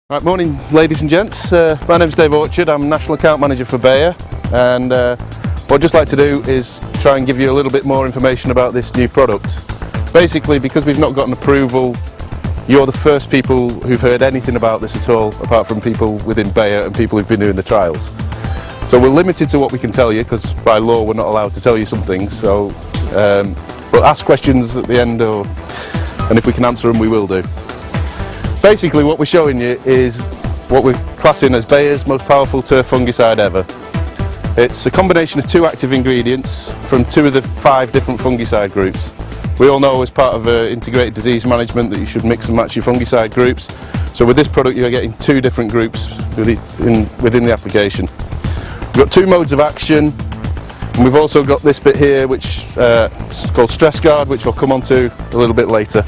Right, morning ladies and gents, my name's Dave Orchard, I'm National Account Manager for Bayer, and what I'd just like to do is try and give you a little bit more information about this new product. Basically, because we've not got an approval, you're the first people who've heard anything about this at all, apart from people within Bayer and people who've been doing the trials. So we're limited to what we can tell you, because by law we're not allowed to tell you some things, so but ask questions at the end, and if we can answer them we will do. Basically what we're showing you is what we're classing as Bayer's most powerful turf fungicide ever. It's a combination of 2 active ingredients from 2 of the 5 different fungicide groups. We all know as part of integrated disease management that you should mix and match your fungicide groups. So with this product you're getting 2 different groups within the application. We've got 2 modes of action, and we've also got this bit here which is called Stress Guard, which I'll come on to a little bit later.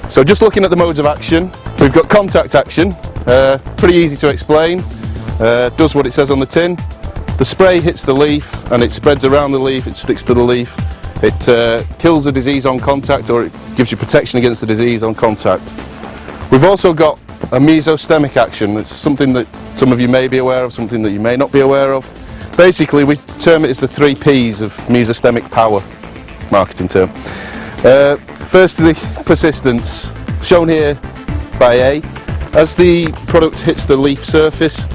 So just looking at the modes of action, we've got contact action, pretty easy to explain, does what it says on the tin. The spray hits the leaf and it spreads around the leaf, it sticks to the leaf, it kills the disease on contact, or it gives you protection against the disease on contact. We've also got a mesostemic action. It's something that some of you may be aware of, something that you may not be aware of. Basically we term it as the 3 Ps of mesostemic power, marketing term. First, the persistence, shown here by A. As the product hits the leaf surface,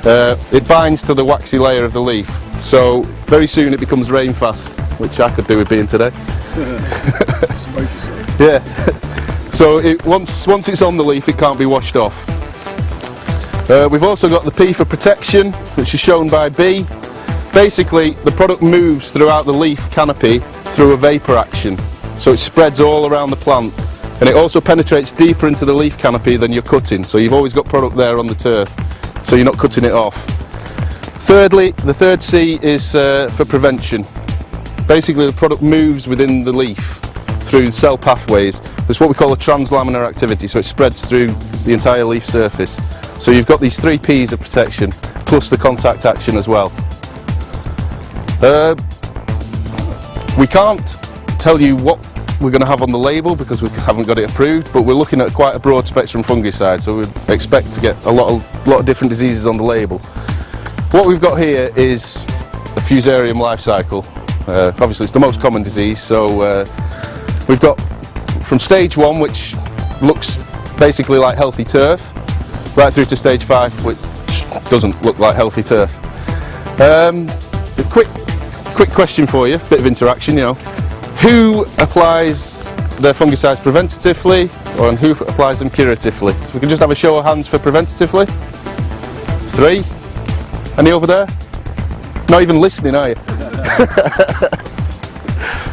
it binds to the waxy layer of the leaf, so very soon it becomes rain fast, which I could do with being today. Yeah. So once it's on the leaf it can't be washed off. We've also got the P for protection, which is shown by B. Basically the product moves throughout the leaf canopy through a vapour action. So it spreads all around the plant, and it also penetrates deeper into the leaf canopy than you're cutting, so you've always got product there on the turf, so you're not cutting it off. Thirdly, the third C is for prevention. Basically the product moves within the leaf through cell pathways. It's what we call a translaminar activity, so it spreads through the entire leaf surface. So you've got these 3 Ps of protection, plus the contact action as well. We can't tell you what we're going to have on the label because we haven't got it approved, but we're looking at quite a broad spectrum fungicide, so we expect to get a lot of different diseases on the label. What we've got here is a fusarium life cycle. Obviously it's the most common disease, so we've got from stage 1, which looks basically like healthy turf, right through to stage 5, which doesn't look like healthy turf. A quick question for you, bit of interaction, you know. Who applies their fungicides preventatively, and who applies them curatively? So we can just have a show of hands for preventatively. 3. Any over there? Not even listening, are you?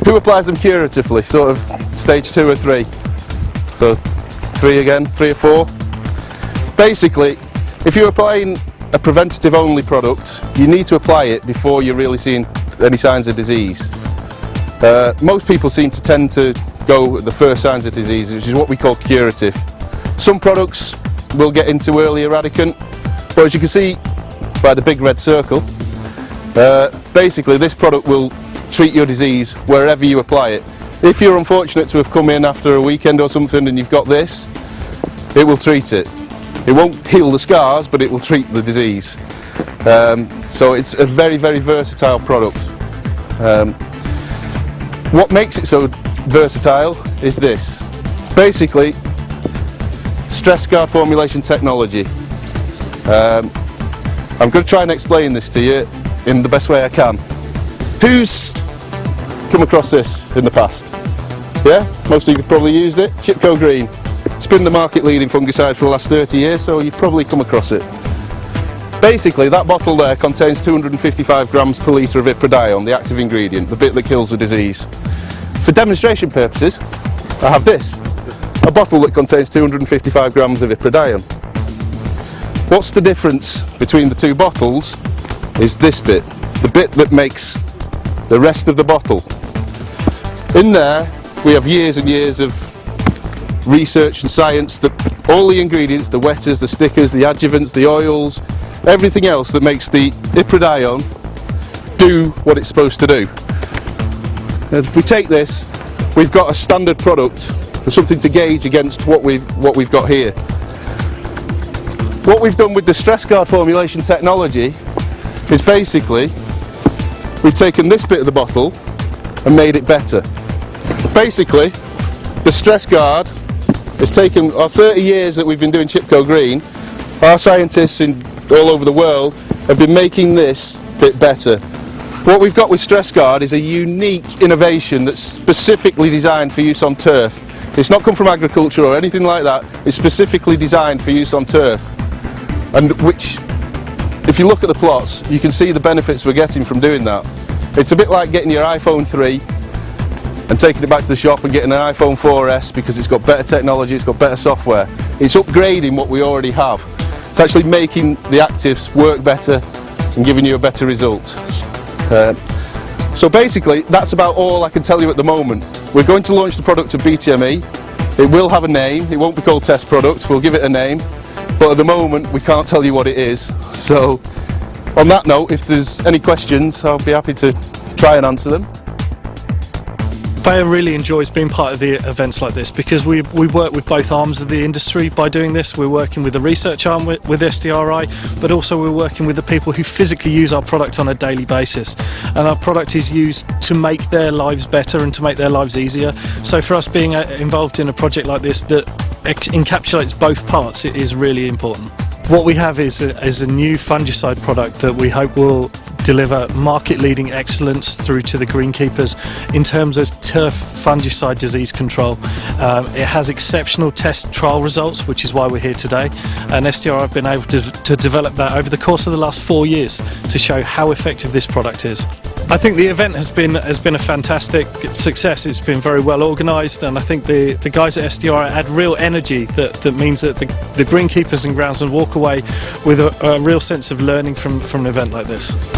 Who applies them curatively? Sort of stage 2 or 3? So 3 again, 3 or 4? Basically, if you're applying a preventative only product, you need to apply it before you're really seeing any signs of disease. Most people seem to tend to go at the first signs of disease, which is what we call curative. Some products will get into early eradicant, but as you can see by the big red circle, basically this product will treat your disease wherever you apply it. If you're unfortunate to have come in after a weekend or something and you've got this, it will treat it. It won't heal the scars, but it will treat the disease. So it's a very, very versatile product. What makes it so versatile is this. Basically, Stress Guard formulation technology. I'm going to try and explain this to you in the best way I can. Who's come across this in the past? Yeah? Most of you have probably used it. Chipco Green. It's been the market leading fungicide for the last 30 years, so you've probably come across it. Basically, that bottle there contains 255 grams per litre of iprodion, the active ingredient, the bit that kills the disease. For demonstration purposes, I have this, a bottle that contains 255 grams of iprodion. What's the difference between the 2 bottles is this bit, the bit that makes the rest of the bottle. In there, we have years and years of research and science that all the ingredients, the wetters, the stickers, the adjuvants, the oils, everything else that makes the iprodion do what it's supposed to do. And if we take this, we've got a standard product, something to gauge against what we've got here. what we've done with the stress guard formulation technology is basically we've taken this bit of the bottle and made it better. Basically, the stress guard has taken our 30 years that we've been doing Chipco Green. Our scientists all over the world have been making this bit better. What we've got with stress guard is a unique innovation that's specifically designed for use on turf. It's not come from agriculture or anything like that. It's specifically designed for use on turf, and which, if you look at the plots, you can see the benefits we're getting from doing that. It's a bit like getting your iPhone 3 and taking it back to the shop and getting an iPhone 4S because it's got better technology, it's got better software. It's upgrading what we already have. It's actually making the actives work better and giving you a better result. So basically, that's about all I can tell you at the moment. We're going to launch the product to BTME. It will have a name. It won't be called test product. We'll give it a name. But at the moment, we can't tell you what it is. So on that note, if there's any questions, I'll be happy to try and answer them. Bayer really enjoys being part of the events like this because we work with both arms of the industry by doing this. We're working with the research arm with STRI, but also we're working with the people who physically use our product on a daily basis. And our product is used to make their lives better and to make their lives easier. So for us being involved in a project like this that encapsulates both parts, it is really important. What we have is a new fungicide product that we hope will deliver market-leading excellence through to the greenkeepers in terms of turf fungicide disease control. It has exceptional test trial results, which is why we're here today, and STRI have been able to develop that over the course of the last 4 years to show how effective this product is. I think the event has been a fantastic success. It's been very well organised, and I think the guys at STRI add real energy that means that the greenkeepers and groundsmen walk away with a real sense of learning from an event like this.